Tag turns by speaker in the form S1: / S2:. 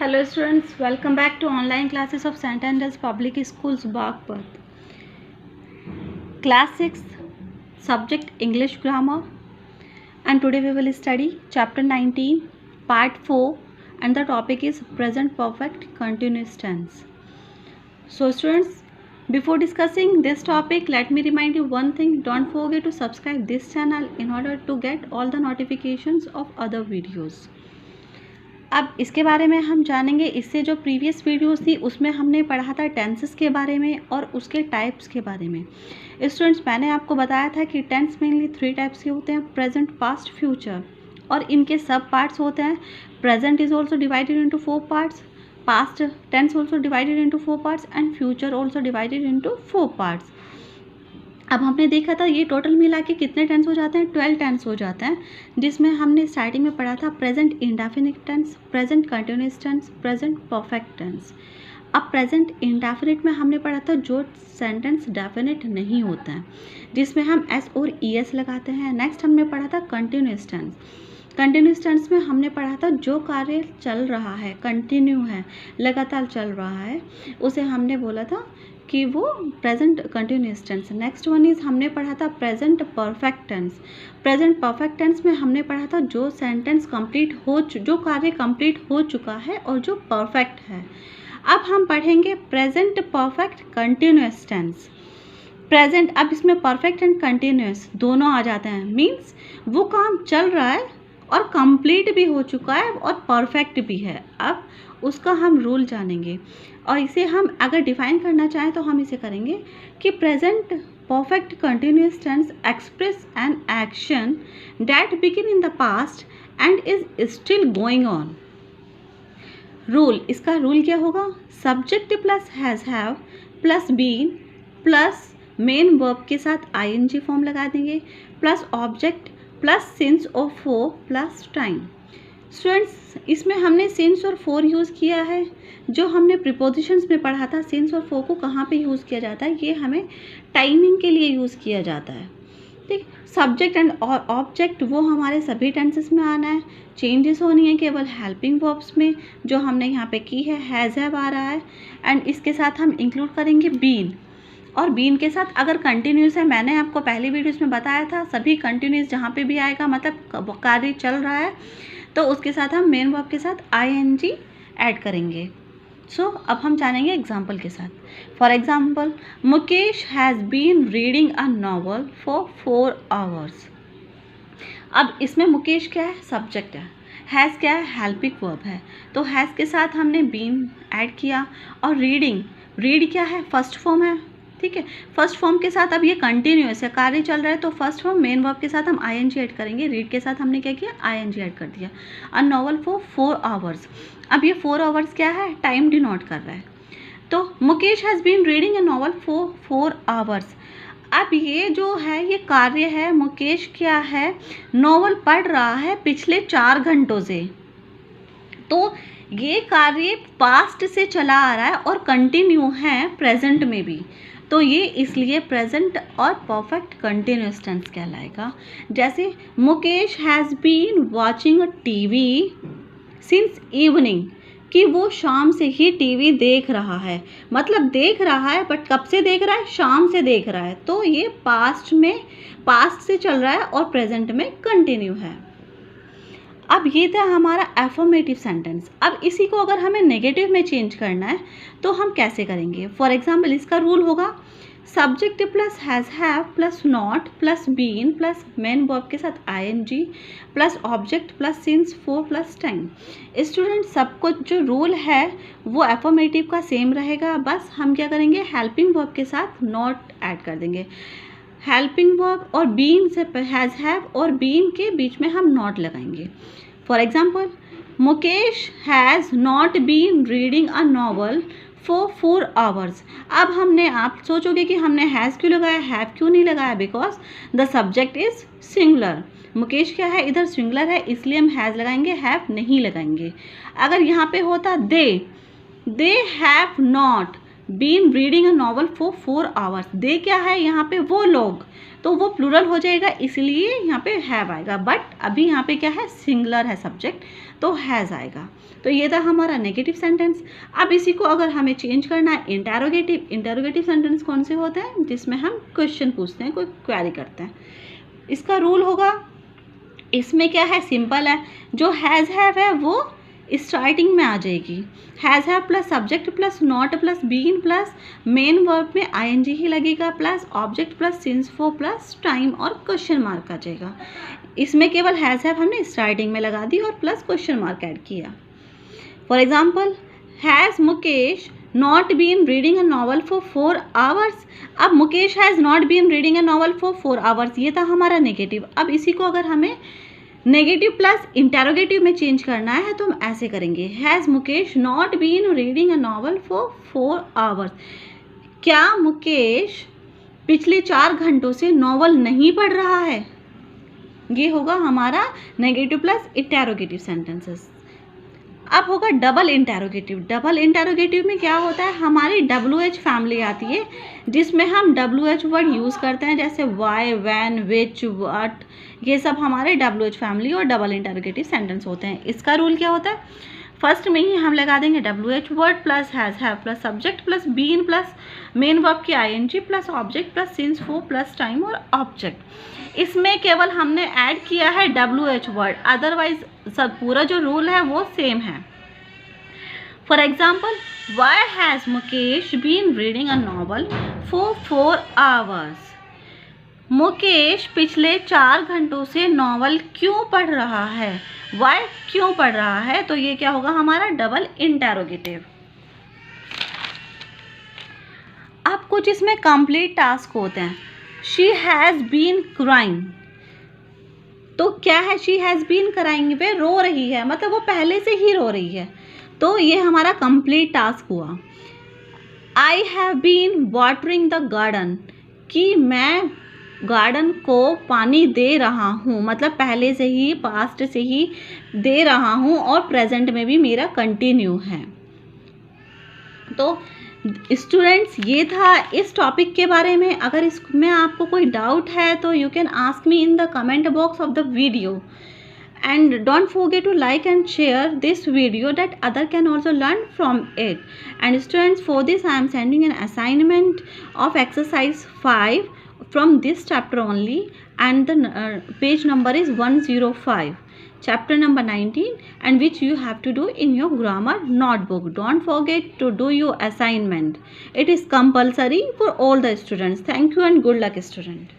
S1: Hello students, welcome back to online classes of St. Andrews Public Schools, Bagpat. Class 6, subject English Grammar, and today we will study chapter 19, part 4, and the topic is present perfect continuous tense. So students, before discussing this topic, let me remind you one thing. Don't forget to subscribe this channel in order to get all the notifications of other videos. अब इसके बारे में हम जानेंगे। इससे जो previous videos थी उसमें हमने पढ़ा था टेंसेस के बारे में और उसके टाइप्स के बारे में। स्टूडेंट्स, मैंने आपको बताया था कि टेंस मेनली 3 टाइप्स के होते हैं, प्रेजेंट, पास्ट, फ्यूचर, और इनके सब पार्ट्स होते हैं। Present is also divided into 4 parts, past tense also divided into 4 parts and future also divided into 4 parts. अब हमने देखा था ये टोटल मिला के कितने टेंस हो जाते हैं, 12 टेंस हो जाते हैं, जिसमें हमने स्टार्टिंग में पढ़ा था present indefinite tense, present continuous tense, present perfect tense. अब प्रेजेंट इंडेफिनिट में हमने पढ़ा था जो सेंटेंस डेफिनिट नहीं होता है, जिसमें हम एस और ई एस लगाते हैं। नेक्स्ट हमने पढ़ा था कंटिन्यूअस टेंस। कंटिन्यूअस टेंस में हमने पढ़ा था जो कार्य चल रहा है, कंटिन्यू है, लगातार चल रहा है, उसे हमने बोला था कि वो present continuous tense. Next one is हमने पढ़ा था present perfect tense. Present perfect tense में हमने पढ़ा था जो सेंटेंस कंप्लीट हो, जो कार्य कंप्लीट हो चुका है और जो परफेक्ट है। अब हम पढ़ेंगे present perfect continuous tense. Present, अब इसमें परफेक्ट एंड कंटिन्यूअस दोनों आ जाते हैं, मीन्स वो काम चल रहा है और कंप्लीट भी हो चुका है और परफेक्ट भी है। अब उसका हम रूल जानेंगे और इसे हम अगर डिफाइन करना चाहें तो हम इसे करेंगे कि present perfect continuous tense express an action that begin in the past and is still going on. Rule, इसका रूल क्या होगा? Subject plus has have plus been plus main verb के साथ आईएनजी फॉर्म लगा देंगे प्लस ऑब्जेक्ट प्लस सिंस और for plus time. Students, इसमें हमने सिंस और फॉर यूज़ किया है। जो हमने प्रीपोजिशंस में पढ़ा था सिंस और फॉर को कहाँ पे यूज़ किया जाता है, ये हमें टाइमिंग के लिए यूज़ किया जाता है। ठीक, सब्जेक्ट एंड ऑब्जेक्ट वो हमारे सभी टेंसेस में आना है, चेंजेस होनी है केवल हेल्पिंग वर्ब्स में जो हमने यहाँ पे की है, हैज़ हैव आ रहा है, एंड इसके साथ हम इंक्लूड करेंगे बीन। और बीन के साथ अगर कंटिन्यूस है, मैंने आपको पहले वीडियोस में बताया था सभी कंटिन्यूस जहाँ पे भी आएगा मतलब कार्य चल रहा है तो उसके साथ हम मेन वर्ब के साथ आईएनजी ऐड करेंगे। सो अब हम जानेंगे एग्जाम्पल के साथ। For example, Mukesh has been reading a novel for 4 hours. अब इसमें मुकेश क्या है? सब्जेक्ट है। हैज़ क्या है? हेल्पिंग वर्ब है। तो हैज़ के साथ हमने बीन ऐड किया और रीडिंग, रीड क्या है? फर्स्ट फॉर्म है। ठीक है, फर्स्ट फॉर्म के साथ अब ये कंटिन्यूअस है, कार्य चल रहा है तो फर्स्ट फॉर्म मेन वर्ब के साथ हम आईएनजी ऐड करेंगे। रीड के साथ हमने क्या किया? आईएनजी ऐड कर दिया। अ नॉवल फॉर 4 आवर्स। अब ये 4 आवर्स क्या है? टाइम डिनोट कर रहा है। तो Mukesh has been reading a novel for 4 hours. अब ये जो है ये कार्य है, मुकेश क्या है? नॉवल पढ़ रहा है पिछले 4 घंटों से। तो ये कार्य पास्ट से चला आ रहा है और कंटिन्यू है प्रेजेंट में भी, तो ये इसलिए प्रेजेंट और परफेक्ट कंटिन्यूअस टेंस कहलाएगा। जैसे Mukesh has been watching a TV since evening, कि वो शाम से ही टीवी देख रहा है, मतलब देख रहा है बट कब से देख रहा है? शाम से देख रहा है। तो ये पास्ट में, पास्ट से चल रहा है और प्रेजेंट में कंटिन्यू है। अब ये था हमारा एफर्मेटिव सेंटेंस। अब इसी को अगर हमें नेगेटिव में चेंज करना है तो हम कैसे करेंगे? फॉर एग्जाम्पल, इसका रूल होगा subject plus has have plus not plus been plus main verb के साथ ING plus object plus since for plus time. Student, सबको जो रूल है वो एफर्मेटिव का सेम रहेगा, बस हम क्या करेंगे? हेल्पिंग वर्ब के साथ नॉट ऐड कर देंगे। हेल्पिंग वर्ब और बीन से, हैज़ हैव और बीन के बीच में हम नॉट लगाएंगे। For example, Mukesh has not been reading a novel for 4 hours. अब हमने, आप सोचोगे कि हमने हैज़ क्यों लगाया, हैव क्यों नहीं लगाया? Because the subject is singular. Mukesh क्या है? इधर सिंगुलर है, इसलिए हम हैज़ लगाएंगे, हैव नहीं लगाएंगे। अगर यहाँ पे होता they have not been reading a novel for 4 hours, they क्या है यहाँ पे? वो लोग, तो वो प्लूरल हो जाएगा, इसलिए यहाँ पे हैव आएगा। बट अभी यहाँ पे क्या है? सिंगुलर है सब्जेक्ट, तो हैज़ आएगा। तो ये था हमारा नेगेटिव सेंटेंस। अब इसी को अगर हमें चेंज करना है इंटेरोगेटिव, इंटेरोगेटिव सेंटेंस कौन से होते हैं? जिसमें हम क्वेश्चन पूछते हैं, कोई क्वेरी करते हैं। इसका रूल होगा, इसमें क्या है, सिंपल है, जो हैज़ हैव है वो स्टार्टिंग में आ जाएगी। Has have plus subject plus not plus been plus main verb में आईएनजी ही लगेगा plus object plus since for plus time और क्वेश्चन मार्क आ जाएगा। इसमें केवल हैज़ हैव हमने स्टार्टिंग में लगा दी और प्लस क्वेश्चन मार्क ऐड किया। For example, has Mukesh not been reading a novel for 4 hours. अब Mukesh has not been reading a novel for 4 hours, ये था हमारा नेगेटिव। अब इसी को अगर हमें नेगेटिव प्लस इंटेरोगेटिव में चेंज करना है तो हम ऐसे करेंगे, has Mukesh not been reading a novel for 4 hours. क्या मुकेश पिछले 4 घंटों से नॉवल नहीं पढ़ रहा है? ये होगा हमारा नेगेटिव प्लस इंटेरोगेटिव सेंटेंसेस। अब होगा डबल इंटेरोगेटिव। डबल इंटेरोगेटिव में क्या होता है, हमारी WH फैमिली आती है जिसमें हम WH वर्ड यूज़ करते हैं, जैसे वाई, वैन, विच, व्हाट, ये सब हमारे WH फैमिली और डबल इंटेरोगेटिव सेंटेंस होते हैं। इसका रूल क्या होता है, फर्स्ट में ही हम लगा देंगे WH word plus has have plus subject plus been plus main verb की ING plus object plus since for plus time और ऑब्जेक्ट। इसमें केवल हमने ऐड किया है WH वर्ड, अदरवाइज सब पूरा जो रूल है वो सेम है। For example, why has Mukesh been reading a novel for 4 hours. Mukesh पिछले 4 घंटों से नॉवल क्यों पढ़ रहा है? वाई क्यों पढ़ रहा है? तो ये क्या होगा हमारा डबल इंटेरोगेटिव। अब कुछ इसमें कंप्लीट टास्क होते हैं। शी हैज़ बीन क्राइंग, तो क्या है, शी हैज़ बीन क्राइंग, वे रो रही है, मतलब वो पहले से ही रो रही है, तो ये हमारा कंप्लीट टास्क हुआ। I have been watering the garden, कि मैं गार्डन को पानी दे रहा हूँ, मतलब पहले से ही, पास्ट से ही दे रहा हूँ और प्रेजेंट में भी मेरा कंटिन्यू है। तो स्टूडेंट्स, ये था इस टॉपिक के बारे में। अगर इसमें आपको कोई डाउट है तो you can ask me in the comment box of the video, and don't forget to like and share this video that other can also learn from it. And students, for this I am sending an assignment of exercise 5 from this chapter only, and the page number is 105, chapter number 19, and which you have to do in your grammar notebook. Don't forget to do your assignment. It is compulsory for all the students. Thank you and good luck, student.